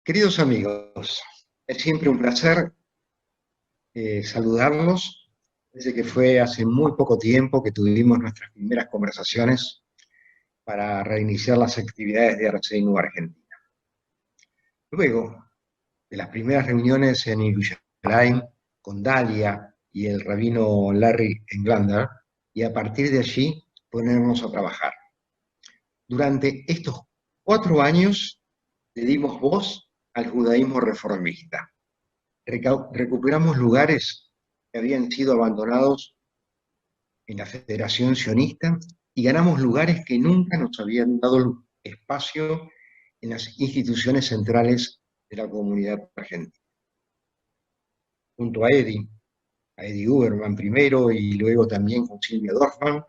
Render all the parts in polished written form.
Queridos amigos, es siempre un placer saludarlos. Desde que fue hace muy poco tiempo que tuvimos nuestras primeras conversaciones para reiniciar las actividades de Arzenu Argentina. Luego de las primeras reuniones en Jerusalén con Dalia y el rabino Larry Englander, y a partir de allí ponernos a trabajar. Durante estos 4 años le dimos voz al judaísmo reformista. Recuperamos lugares que habían sido abandonados en la Federación Sionista y ganamos lugares que nunca nos habían dado espacio en las instituciones centrales de la comunidad argentina. Junto a Eddie Huberman primero y luego también con Silvia Dorfman,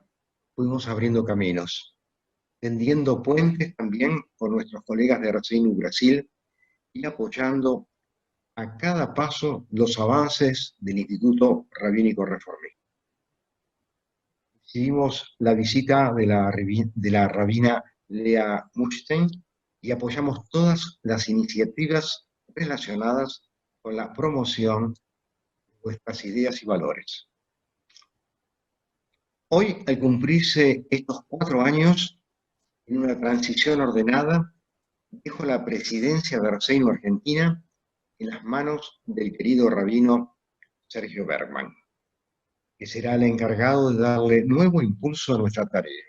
fuimos abriendo caminos, tendiendo puentes también con nuestros colegas de Arzenu Brasil y apoyando a cada paso los avances del Instituto Rabínico Reformista. Recibimos la visita de la rabina Lea Mushstein y apoyamos todas las iniciativas relacionadas con la promoción de nuestras ideas y valores. Hoy, al cumplirse estos 4 años, en una transición ordenada, dejo la presidencia de Arzenu Argentina en las manos del querido rabino Sergio Bergman, que será el encargado de darle nuevo impulso a nuestra tarea.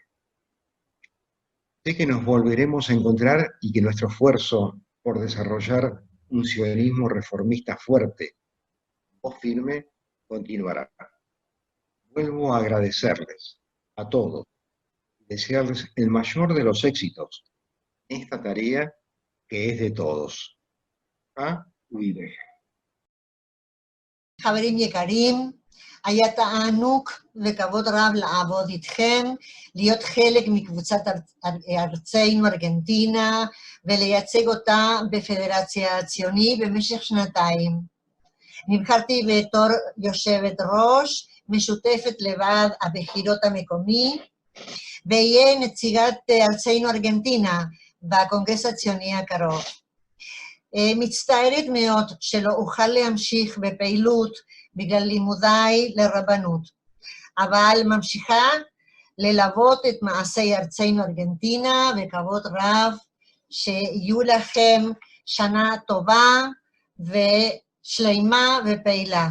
Sé que nos volveremos a encontrar y que nuestro esfuerzo por desarrollar un sionismo reformista fuerte o firme continuará. Vuelvo a agradecerles a todos y desearles el mayor de los éxitos en esta tarea que es de todos. חברים יקרים, היה תענוג וכבוד רב לעבוד איתכם, להיות חלק מקבוצת ארצנו ארגנטינה ולייצג אותה בפדרציה הציונית במשך 2 נבחרתי בתור יושבת ראש משותפת לוועד הבחירות המקומי, ואהיה נציגת ארצנו ארגנטינה בקונגרס הציוני הקרוב. מצטערת מאוד שלא אוכל להמשיך בפעילות בגלל לימודיי לרבנות, אבל ממשיכה ללוות את מעשי ארצנו ארגנטינה, וכבוד רב שיהיו לכם שנה טובה ושלימה ופעילה.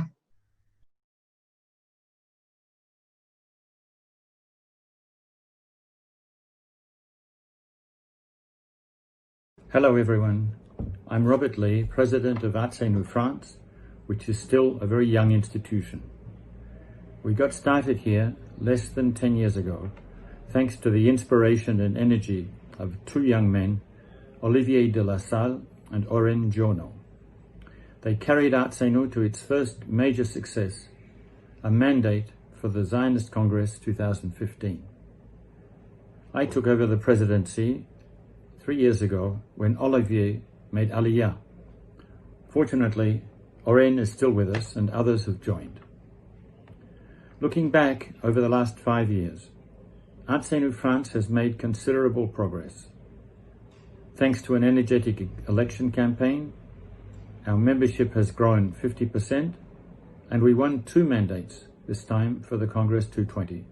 Hello everyone. I'm Robert Lee, President of Arzenu France, which is still a very young institution. We got started here less than 10 years ago, thanks to the inspiration and energy of 2 young men, Olivier de La Salle and Oren Giorno. They carried Arzenu to its first major success, a mandate for the Zionist Congress 2015. I took over the presidency 3 years ago when Olivier made Aliyah. Fortunately, Oren is still with us and others have joined. Looking back over the last 5 years, Arzenu France has made considerable progress. Thanks to an energetic election campaign, our membership has grown 50% and we won 2 mandates this time for the Congress 220.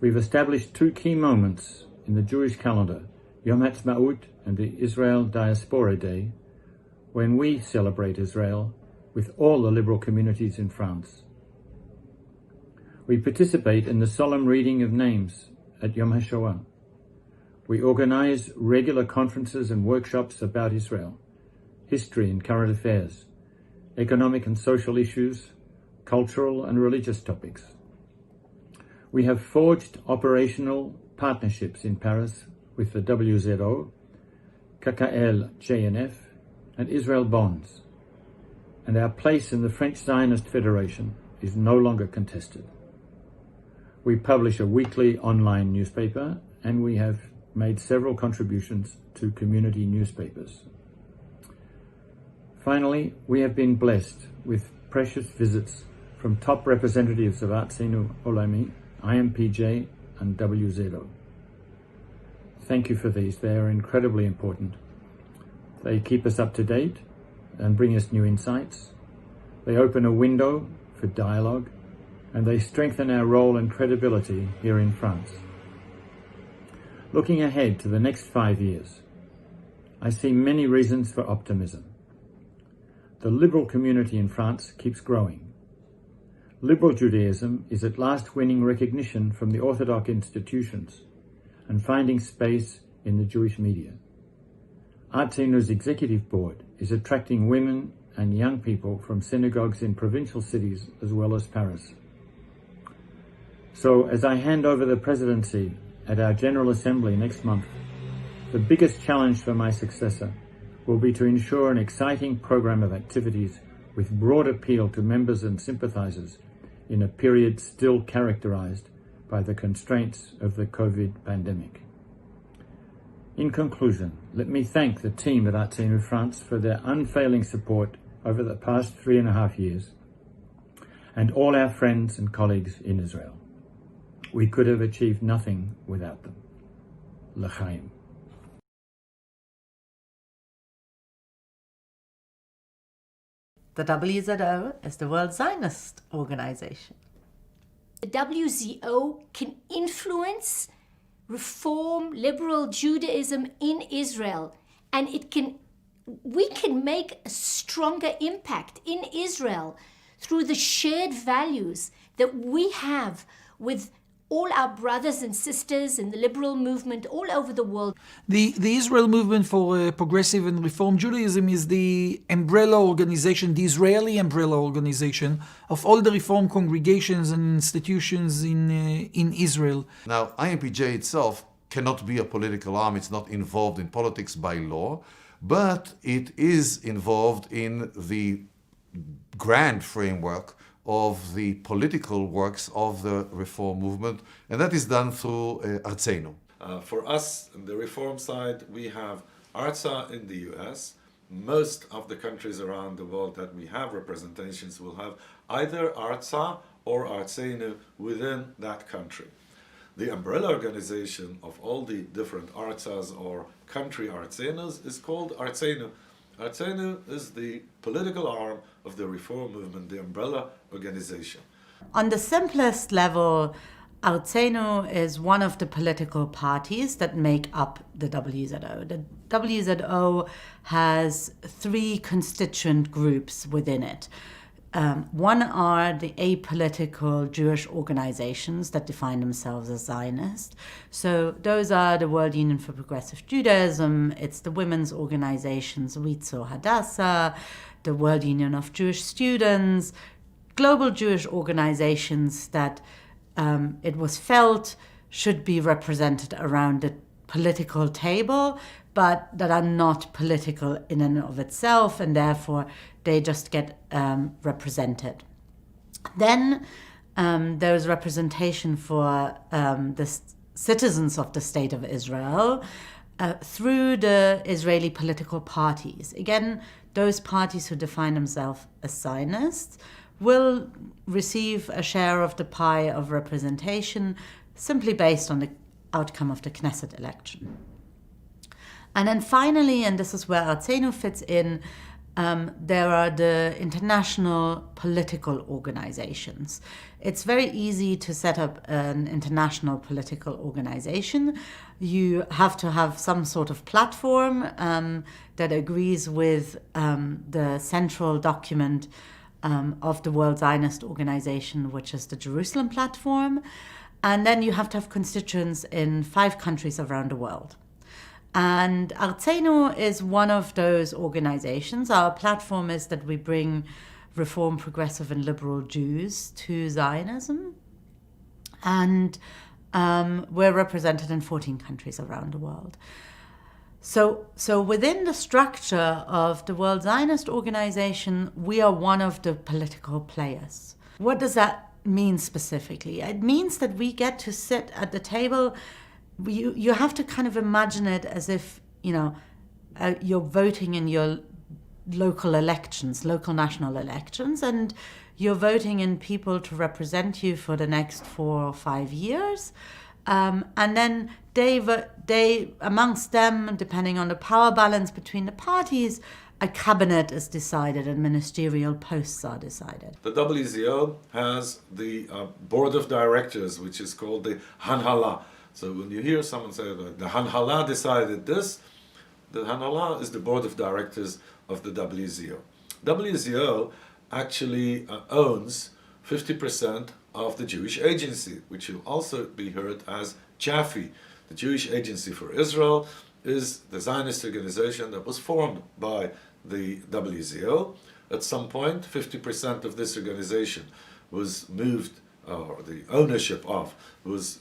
We've established 2 key moments in the Jewish calendar, Yom Ha'atzmaut and the Israel Diaspora Day, when we celebrate Israel with all the liberal communities in France. We participate in the solemn reading of names at Yom HaShoah. We organize regular conferences and workshops about Israel, history and current affairs, economic and social issues, cultural and religious topics. We have forged operational partnerships in Paris with the WZO, KKL JNF, and Israel Bonds, and our place in the French Zionist Federation is no longer contested. We publish a weekly online newspaper, and we have made several contributions to community newspapers. Finally, we have been blessed with precious visits from top representatives of Arzenu Olami, IMPJ, and WZO. Thank you for these. They are incredibly important. They keep us up to date and bring us new insights. They open a window for dialogue, and they strengthen our role and credibility here in France. Looking ahead to the next 5 years, I see many reasons for optimism. The liberal community in France keeps growing. Liberal Judaism is at last winning recognition from the Orthodox institutions and finding space in the Jewish media. Arzenu's executive board is attracting women and young people from synagogues in provincial cities as well as Paris. So as I hand over the presidency at our General Assembly next month, the biggest challenge for my successor will be to ensure an exciting program of activities with broad appeal to members and sympathizers in a period still characterized by the constraints of the COVID pandemic. In conclusion, let me thank the team at Arzenu France for their unfailing support over the past 3.5 years, and all our friends and colleagues in Israel. We could have achieved nothing without them. L'chaim. The WZO is the World Zionist Organization. The WZO can influence reform liberal Judaism in Israel, and we can make a stronger impact in Israel through the shared values that we have with all our brothers and sisters in the liberal movement all over the world. The Israel Movement for Progressive and Reform Judaism is the umbrella organization, the Israeli umbrella organization of all the reform congregations and institutions in Israel. Now, IMPJ itself cannot be a political arm. It's not involved in politics by law, but it is involved in the grand framework of the political works of the reform movement, and that is done through Arzenu. For us, on the reform side, we have ARTSA in the US. Most of the countries around the world that we have representations will have either ARTSA or Arzenu within that country. The umbrella organization of all the different ARTSAs or country Arzenus is called Arzenu. Arzenu is the political arm of the reform movement, the umbrella organization. On the simplest level, Arzenu is one of the political parties that make up the WZO. The WZO has 3 constituent groups within it. One are the apolitical Jewish organizations that define themselves as Zionist. So those are the World Union for Progressive Judaism, it's the women's organizations Ritzo Hadassah, the World Union of Jewish Students, global Jewish organizations that it was felt should be represented around the political table, but that are not political in and of itself, and therefore they just get represented. Then there's representation for the citizens of the State of Israel through the Israeli political parties. Again, those parties who define themselves as Zionists will receive a share of the pie of representation simply based on the outcome of the Knesset election. And then finally, and this is where Arzenu fits in, there are the international political organizations. It's very easy to set up an international political organization. You have to have some sort of platform that agrees with the central document of the World Zionist Organization, which is the Jerusalem Platform. And then you have to have constituents in 5 countries around the world. And Arzenu is one of those organizations. Our platform is that we bring Reform, Progressive and Liberal Jews to Zionism. And we're represented in 14 countries around the world. So within the structure of the World Zionist Organization, we are one of the political players. What does that mean specifically? It means that we get to sit at the table. You have to kind of imagine it as if, you're voting in your local elections, local national elections, and you're voting in people to represent you for the next 4 or 5 years. And then they amongst them, depending on the power balance between the parties, a cabinet is decided and ministerial posts are decided. The WZO has the board of directors, which is called the Hanhala. So when you hear someone say the Hanhala decided this, the Hanhala is the board of directors of the WZO. WZO actually owns 50% of the Jewish Agency, which will also be heard as JAFI. The Jewish Agency for Israel is the Zionist organization that was formed by the WZO. At some point, 50% of this organization was moved, or the ownership of, was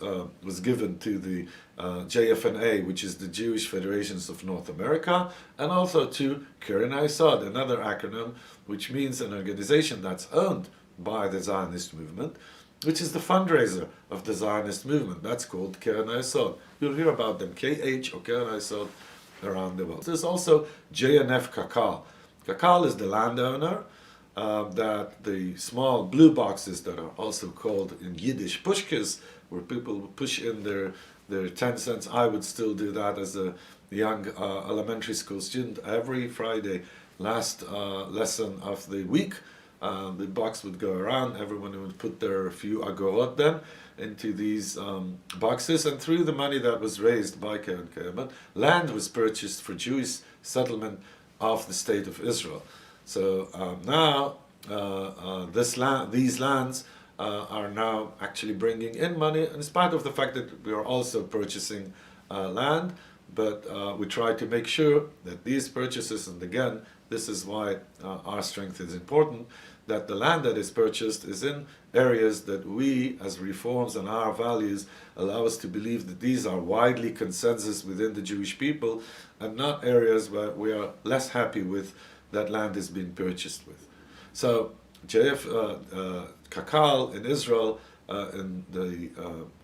given to the JFNA, which is the Jewish Federations of North America, and also to Keren HaYesod, another acronym, which means an organization that's owned by the Zionist movement, which is the fundraiser of the Zionist movement. That's called Keren HaYesod. You'll hear about them, KH or Keren HaYesod, around the world. There's also JNF Kakal. Kakal is the landowner that the small blue boxes that are also called in Yiddish pushkes, where people push in their 10 cents. I would still do that as a young elementary school student. Every Friday, last lesson of the week, the box would go around. Everyone would put their few agorot then into these boxes, and through the money that was raised by Keren Kayemet, land was purchased for Jewish settlement of the state of Israel. So now these lands are now actually bringing in money, in spite of the fact that we are also purchasing land, but we try to make sure that these purchases, and again, this is why our strength is important, that the land that is purchased is in areas that we, as reforms and our values, allow us to believe that these are widely consensus within the Jewish people, and not areas where we are less happy with that land is being purchased with. So Kakal in Israel, in the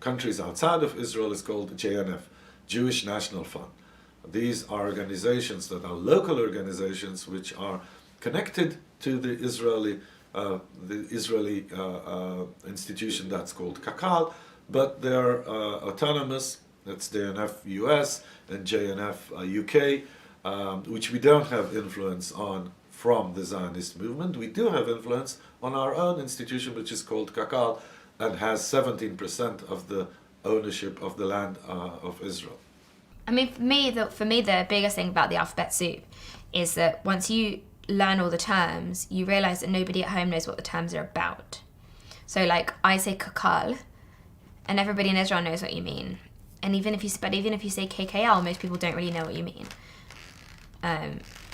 countries outside of Israel, is called JNF, Jewish National Fund. These are organizations that are local organizations which are connected to the Israeli institution that's called Kakal, but they're autonomous. That's JNF US and JNF UK, which we don't have influence on from the Zionist movement. We do have influence on our own institution, which is called Kakal, and has 17% of the ownership of the land of Israel. I mean, for me, the biggest thing about the alphabet soup is that once you learn all the terms, you realize that nobody at home knows what the terms are about. So, like, I say kakal, and everybody in Israel knows what you mean. And even if you say KKL, most people don't really know what you mean.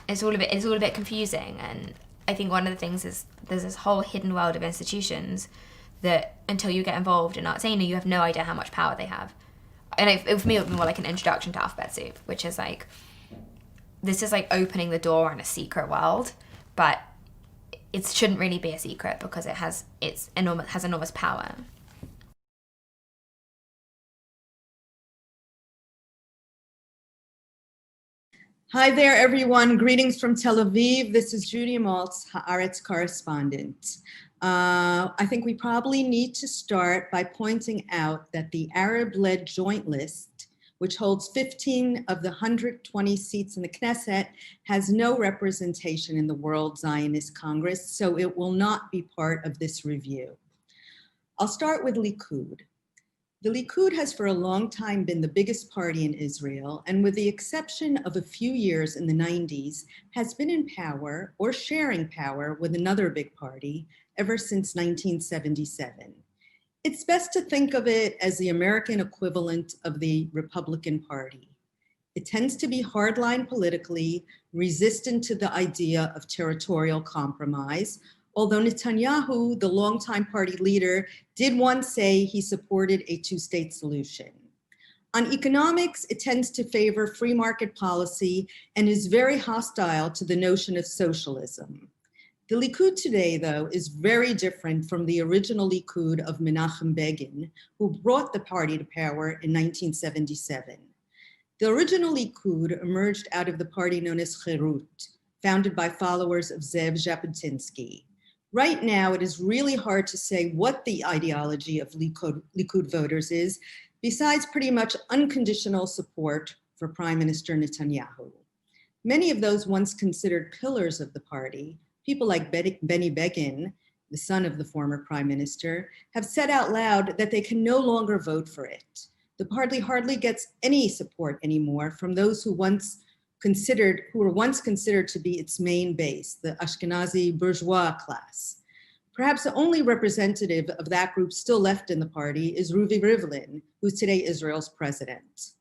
It's all a bit confusing. And I think one of the things is there's this whole hidden world of institutions that until you get involved in Arzenu, you have no idea how much power they have. And for me, it would be more like an introduction to alphabet soup, which is like, this is like opening the door on a secret world, but it shouldn't really be a secret because it has enormous power. Hi there, everyone. Greetings from Tel Aviv. This is Judy Maltz, Haaretz correspondent. I think we probably need to start by pointing out that the Arab-led Joint List, which holds 15 of the 120 seats in the Knesset, has no representation in the World Zionist Congress, so it will not be part of this review. I'll start with Likud. The Likud has for a long time been the biggest party in Israel, and with the exception of a few years in the 90s, has been in power or sharing power with another big party ever since 1977. It's best to think of it as the American equivalent of the Republican Party. It tends to be hardline politically, resistant to the idea of territorial compromise, although Netanyahu, the longtime party leader, did once say he supported a two-state solution. On economics, it tends to favor free market policy and is very hostile to the notion of socialism. The Likud today, though, is very different from the original Likud of Menachem Begin, who brought the party to power in 1977. The original Likud emerged out of the party known as Cherut, founded by followers of Zev Jabotinsky. Right now, it is really hard to say what the ideology of Likud voters is, besides pretty much unconditional support for Prime Minister Netanyahu. Many of those once considered pillars of the party, people like Benny Begin, the son of the former prime minister, have said out loud that they can no longer vote for it. The party hardly gets any support anymore from those who were once considered to be its main base, the Ashkenazi bourgeois class. Perhaps the only representative of that group still left in the party is Ruvi Rivlin, who's today Israel's president.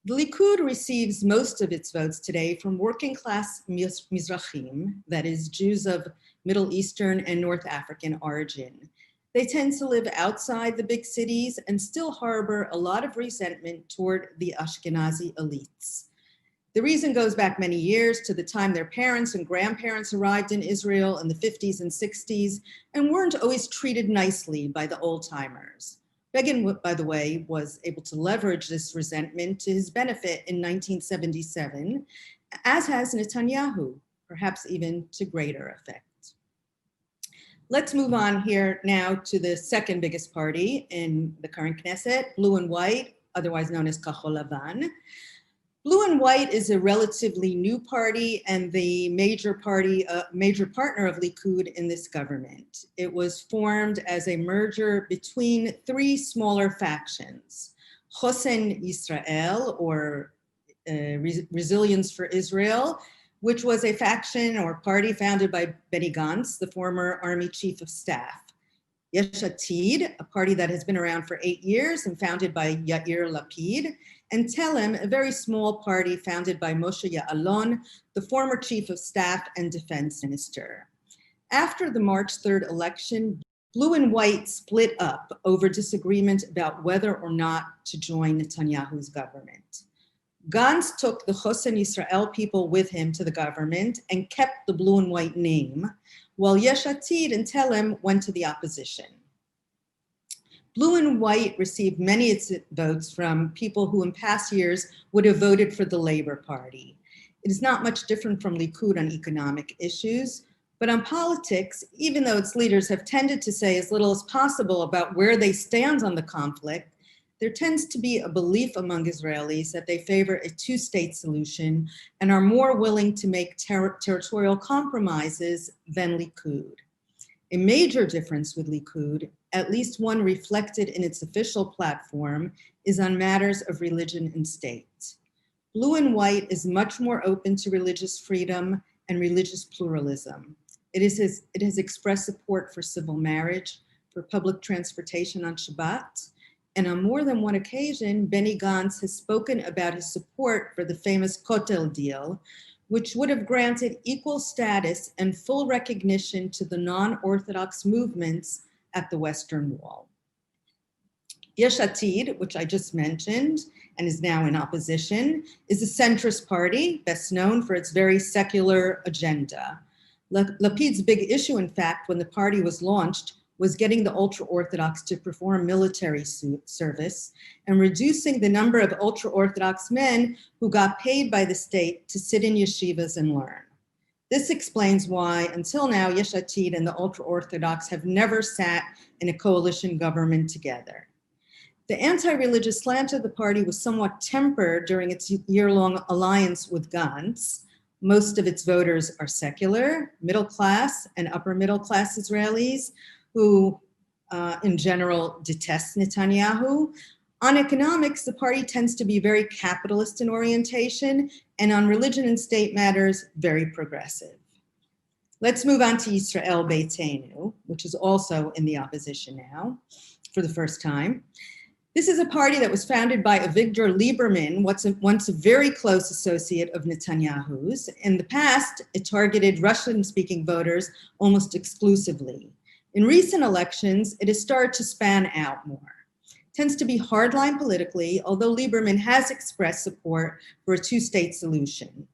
The Likud receives most of its votes today from working class Mizrahim, that is, Jews of Middle Eastern and North African origin. They tend to live outside the big cities and still harbor a lot of resentment toward the Ashkenazi elites. The reason goes back many years to the time their parents and grandparents arrived in Israel in the 50s and 60s and weren't always treated nicely by the old-timers. Begin, by the way, was able to leverage this resentment to his benefit in 1977, as has Netanyahu, perhaps even to greater effect. Let's move on here now to the second biggest party in the current Knesset, Blue and White, otherwise known as Kahol Lavan. Blue and White is a relatively new party and the major partner of Likud in this government. It was formed as a merger between three smaller factions, Chosen Israel, or Resilience for Israel, which was a faction or party founded by Benny Gantz, the former Army Chief of Staff. Yesh Atid, a party that has been around for 8 years and founded by Yair Lapid, and Telem, a very small party founded by Moshe Ya'alon, the former Chief of Staff and Defense Minister. After the March 3rd election, Blue and White split up over disagreement about whether or not to join Netanyahu's government. Gantz took the Chosen Yisrael people with him to the government and kept the Blue and White name, while Yesh Atid and Telem went to the opposition. Blue and White received many of its votes from people who in past years would have voted for the Labor Party. It is not much different from Likud on economic issues, but on politics, even though its leaders have tended to say as little as possible about where they stand on the conflict, there tends to be a belief among Israelis that they favor a two-state solution and are more willing to make territorial compromises than Likud. A major difference with Likud, at least one reflected in its official platform, is on matters of religion and state. Blue and White is much more open to religious freedom and religious pluralism. It has expressed support for civil marriage, for public transportation on Shabbat, and on more than one occasion, Benny Gantz has spoken about his support for the famous Kotel deal, which would have granted equal status and full recognition to the non-Orthodox movements at the Western Wall. Yesh Atid, which I just mentioned and is now in opposition, is a centrist party, best known for its very secular agenda. Lapid's big issue, in fact, when the party was launched, was getting the ultra-Orthodox to perform military service and reducing the number of ultra-Orthodox men who got paid by the state to sit in yeshivas and learn. This explains why, until now, Yesh Atid and the ultra-Orthodox have never sat in a coalition government together. The anti-religious slant of the party was somewhat tempered during its year-long alliance with Gantz. Most of its voters are secular, middle class, and upper middle class Israelis, who in general detest Netanyahu. On economics, the party tends to be very capitalist in orientation, and on religion and state matters, very progressive. Let's move on to Yisrael Beitenu, which is also in the opposition now for the first time. This is a party that was founded by Avigdor Lieberman, once a very close associate of Netanyahu's. In the past, it targeted Russian-speaking voters almost exclusively. In recent elections, it has started to span out more. It tends to be hardline politically, although Lieberman has expressed support for a two-state solution.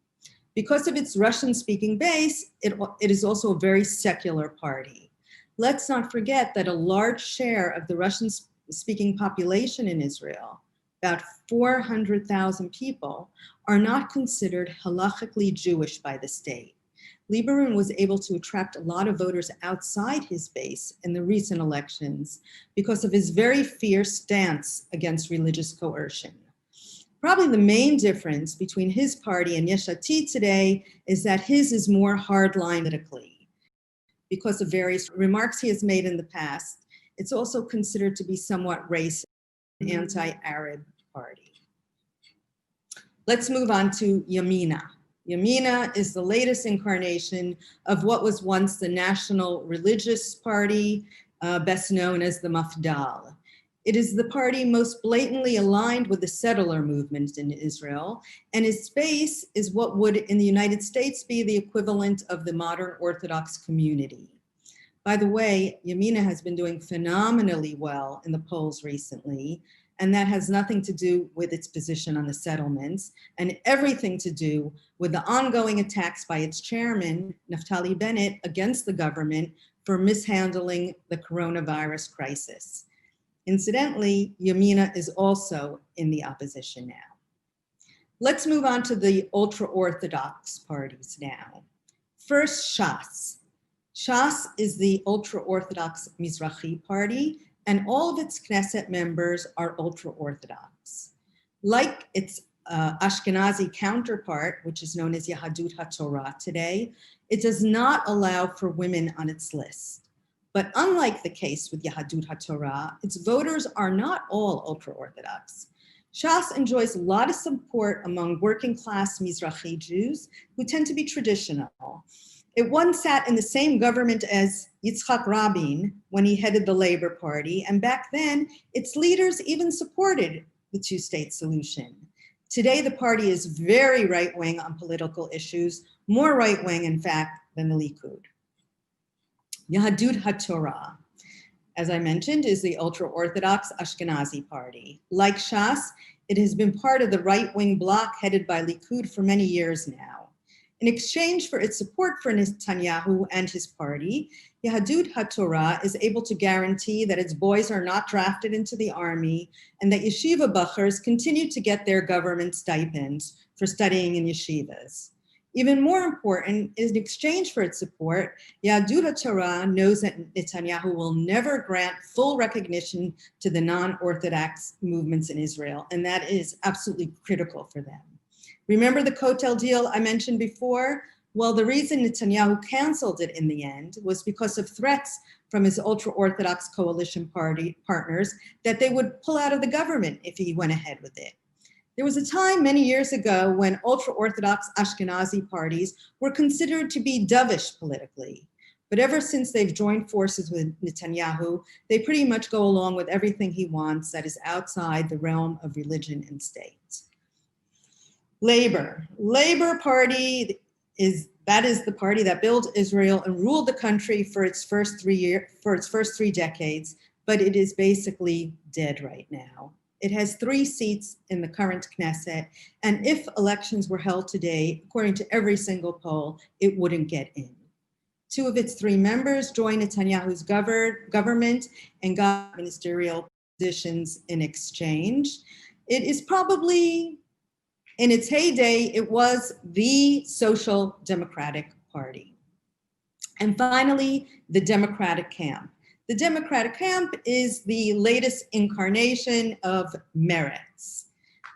Because of its Russian-speaking base, it is also a very secular party. Let's not forget that a large share of the Russian-speaking population in Israel, about 400,000 people, are not considered halachically Jewish by the state. Lieberman was able to attract a lot of voters outside his base in the recent elections because of his very fierce stance against religious coercion. Probably the main difference between his party and Yesh Atid today is that his is more hardline politically. Because of various remarks he has made in the past, it's also considered to be somewhat racist, an anti-Arab party. Let's move on to Yamina. Yamina is the latest incarnation of what was once the National Religious Party, best known as the Mafdal. It is the party most blatantly aligned with the settler movement in Israel, and its base is what would in the United States be the equivalent of the modern Orthodox community. By the way, Yamina has been doing phenomenally well in the polls recently, and that has nothing to do with its position on the settlements and everything to do with the ongoing attacks by its chairman, Naftali Bennett, against the government for mishandling the coronavirus crisis. Incidentally, Yamina is also in the opposition now. Let's move on to the ultra-Orthodox parties now. First, Shas. Shas is the ultra-Orthodox Mizrahi party, and all of its Knesset members are ultra-Orthodox. Like its Ashkenazi counterpart, which is known as Yahadut HaTorah today, it does not allow for women on its list. But unlike the case with Yahadut HaTorah, its voters are not all ultra-Orthodox. Shas enjoys a lot of support among working-class Mizrahi Jews who tend to be traditional. It once sat in the same government as Yitzhak Rabin when he headed the Labor Party, and back then, its leaders even supported the two-state solution. Today, the party is very right-wing on political issues, more right-wing, in fact, than the Likud. Yahadut HaTorah, as I mentioned, is the ultra-Orthodox Ashkenazi party. Like Shas, it has been part of the right-wing bloc headed by Likud for many years now. In exchange for its support for Netanyahu and his party, Yahadut HaTorah is able to guarantee that its boys are not drafted into the army and that yeshiva bachers continue to get their government stipends for studying in yeshivas. Even more important is in exchange for its support, Yahadut HaTorah knows that Netanyahu will never grant full recognition to the non-Orthodox movements in Israel, and that is absolutely critical for them. Remember the Kotel deal I mentioned before? Well, the reason Netanyahu canceled it in the end was because of threats from his ultra-Orthodox coalition party partners that they would pull out of the government if he went ahead with it. There was a time many years ago when ultra-Orthodox Ashkenazi parties were considered to be dovish politically. But ever since they've joined forces with Netanyahu, they pretty much go along with everything he wants that is outside the realm of religion and state. Labor Party is the party that built Israel and ruled the country for its first 3 decades, but it is basically dead right now. It has 3 seats in the current Knesset, and if elections were held today, according to every single poll, it wouldn't get in. 2 of its 3 members joined Netanyahu's government and got ministerial positions in exchange. It is probably, in its heyday, it was the Social Democratic Party. And finally, the Democratic Camp. The Democratic Camp is the latest incarnation of Meretz.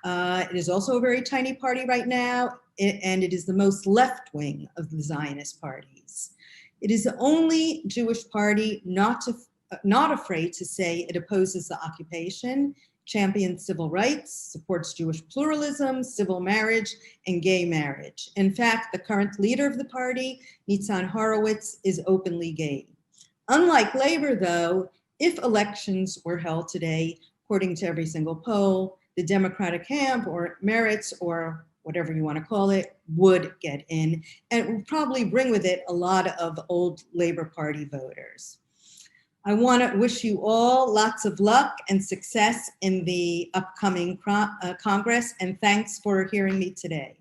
It is also a very tiny party right now, and it is the most left-wing of the Zionist parties. It is the only Jewish party not afraid to say it opposes the occupation, champions civil rights, supports Jewish pluralism, civil marriage, and gay marriage. In fact, the current leader of the party, Nitzan Horowitz, is openly gay. Unlike Labor, though, if elections were held today, according to every single poll, the Democratic Camp or Meretz or whatever you want to call it would get in, and it would probably bring with it a lot of old Labor Party voters. I want to wish you all lots of luck and success in the upcoming Congress, and thanks for hearing me today.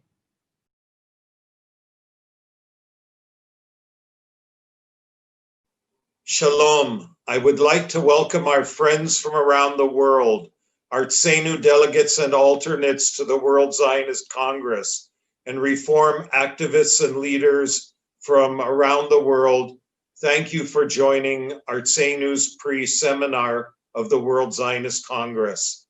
Shalom. I would like to welcome our friends from around the world, Arzenu delegates and alternates to the World Zionist Congress, and reform activists and leaders from around the world, thank you for joining Arzenu's pre-seminar of the World Zionist Congress.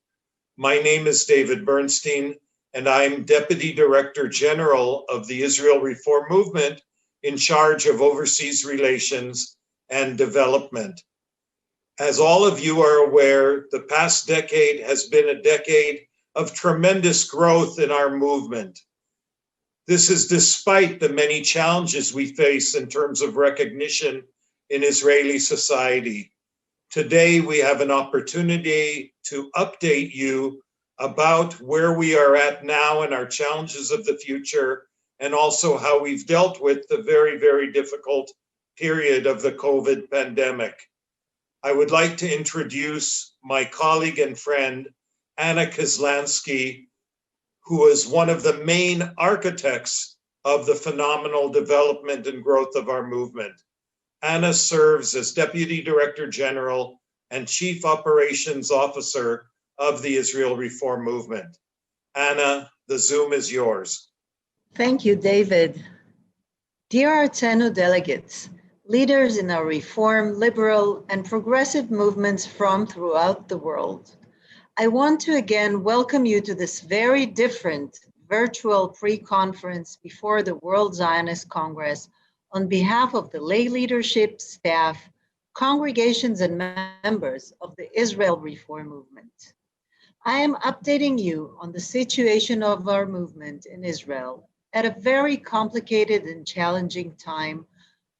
My name is David Bernstein, and I'm Deputy Director General of the Israel Reform Movement in charge of overseas relations and development. As all of you are aware, the past decade has been a decade of tremendous growth in our movement. This is despite the many challenges we face in terms of recognition in Israeli society. Today, we have an opportunity to update you about where we are at now and our challenges of the future, and also how we've dealt with the very, very difficult period of the COVID pandemic. I would like to introduce my colleague and friend, Anna Kozlansky, who is one of the main architects of the phenomenal development and growth of our movement. Anna serves as Deputy Director General and Chief Operations Officer of the Israel Reform Movement. Anna, the Zoom is yours. Thank you, David. Dear Arzenu delegates, leaders in our reform, liberal, and progressive movements from throughout the world, I want to again welcome you to this very different virtual pre-conference before the World Zionist Congress on behalf of the lay leadership, staff, congregations, and members of the Israel Reform Movement. I am updating you on the situation of our movement in Israel at a very complicated and challenging time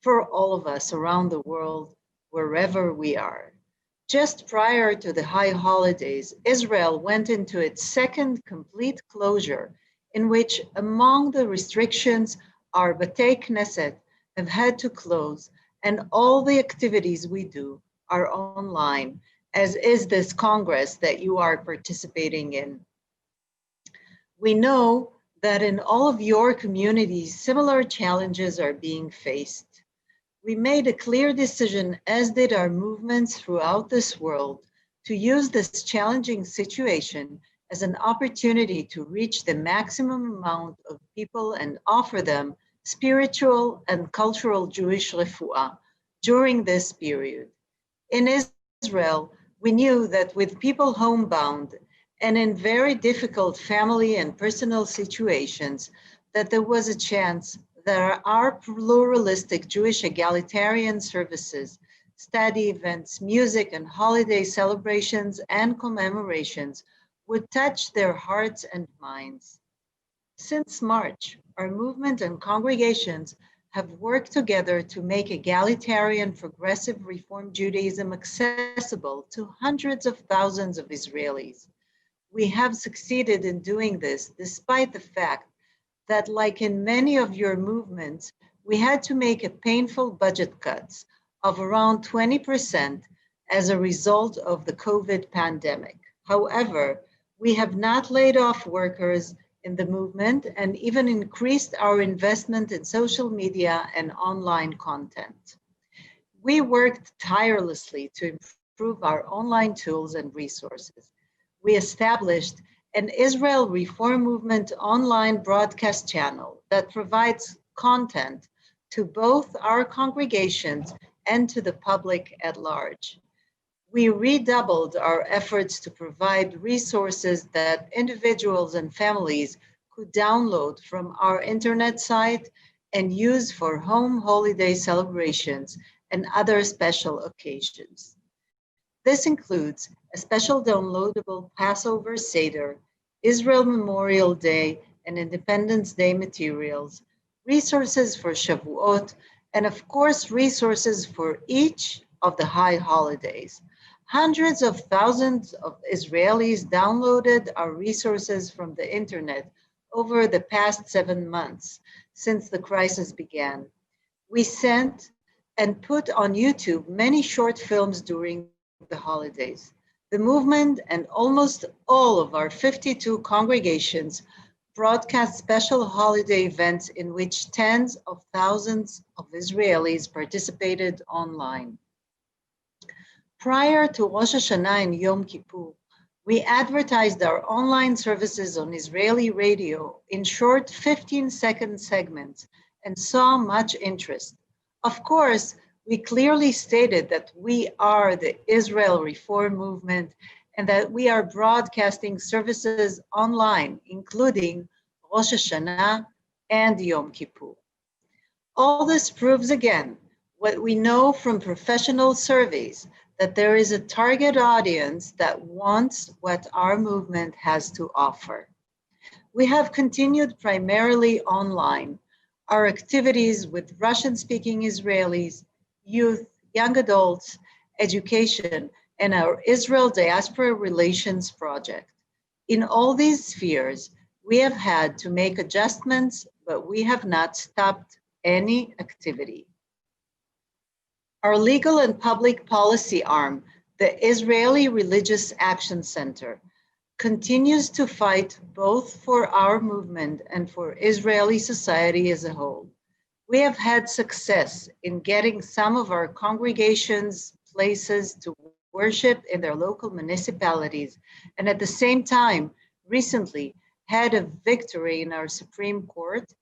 for all of us around the world, wherever we are. Just prior to the high holidays, Israel went into its second complete closure, in which among the restrictions, our Batei Knesset have had to close, and all the activities we do are online, as is this Congress that you are participating in. We know that in all of your communities, similar challenges are being faced. We made a clear decision, as did our movements throughout this world, to use this challenging situation as an opportunity to reach the maximum amount of people and offer them spiritual and cultural Jewish refuah during this period. In Israel, we knew that with people homebound and in very difficult family and personal situations, that there was a chance that our pluralistic Jewish egalitarian services, study events, music, and holiday celebrations and commemorations would touch their hearts and minds. Since March, our movement and congregations have worked together to make egalitarian progressive Reform Judaism accessible to hundreds of thousands of Israelis. We have succeeded in doing this despite the fact that, like in many of your movements, we had to make a painful budget cuts of around 20% as a result of the COVID pandemic. However, we have not laid off workers in the movement and even increased our investment in social media and online content. We worked tirelessly to improve our online tools and resources. We established an Israel Reform Movement online broadcast channel that provides content to both our congregations and to the public at large. We redoubled our efforts to provide resources that individuals and families could download from our internet site and use for home holiday celebrations and other special occasions. This includes a special downloadable Passover Seder, Israel Memorial Day and Independence Day materials, resources for Shavuot, and of course, resources for each of the high holidays. Hundreds of thousands of Israelis downloaded our resources from the internet over the past 7 months since the crisis began. We sent and put on YouTube many short films during the holidays. The movement and almost all of our 52 congregations broadcast special holiday events in which tens of thousands of Israelis participated online. Prior to Rosh Hashanah and Yom Kippur, we advertised our online services on Israeli radio in short 15-second segments and saw much interest. Of course, we clearly stated that we are the Israel Reform Movement and that we are broadcasting services online, including Rosh Hashanah and Yom Kippur. All this proves again what we know from professional surveys, that there is a target audience that wants what our movement has to offer. We have continued primarily online our activities with Russian-speaking Israelis, youth, young adults, education, and our Israel Diaspora Relations Project. In all these spheres, we have had to make adjustments, but we have not stopped any activity. Our legal and public policy arm, the Israeli Religious Action Center, continues to fight both for our movement and for Israeli society as a whole. We have had success in getting some of our congregations places to worship in their local municipalities, and at the same time, recently had a victory in our Supreme Court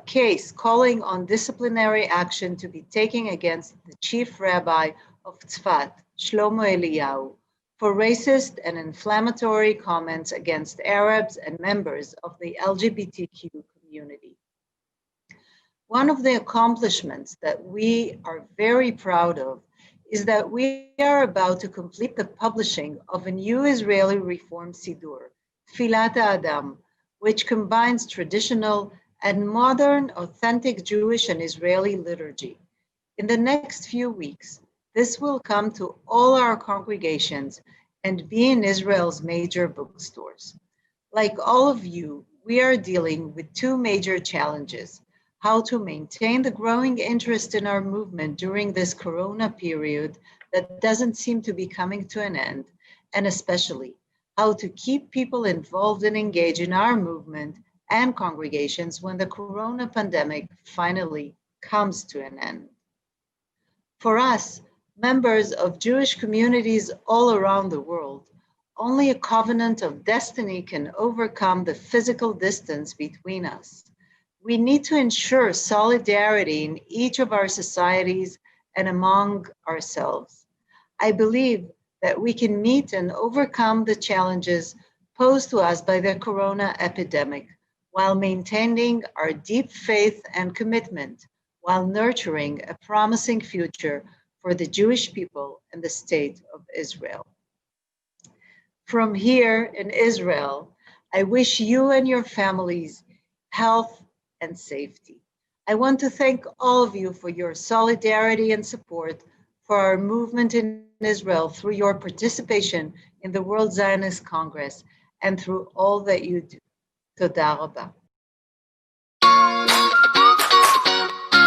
case calling on disciplinary action to be taken against the chief rabbi of Tzfat, Shlomo Eliyahu, for racist and inflammatory comments against Arabs and members of the LGBTQ community. One of the accomplishments that we are very proud of is that we are about to complete the publishing of a new Israeli Reform Siddur, Tfilat Adam, which combines traditional and modern, authentic Jewish and Israeli liturgy. In the next few weeks, this will come to all our congregations and be in Israel's major bookstores. Like all of you, we are dealing with two major challenges: how to maintain the growing interest in our movement during this Corona period that doesn't seem to be coming to an end, and especially how to keep people involved and engaged in our movement and congregations when the Corona pandemic finally comes to an end. For us, members of Jewish communities all around the world, only a covenant of destiny can overcome the physical distance between us. We need to ensure solidarity in each of our societies and among ourselves. I believe that we can meet and overcome the challenges posed to us by the Corona epidemic while maintaining our deep faith and commitment, while nurturing a promising future for the Jewish people and the state of Israel. From here in Israel, I wish you and your families health and safety. I want to thank all of you for your solidarity and support for our movement in Israel through your participation in the World Zionist Congress and through all that you do. Toda rabah.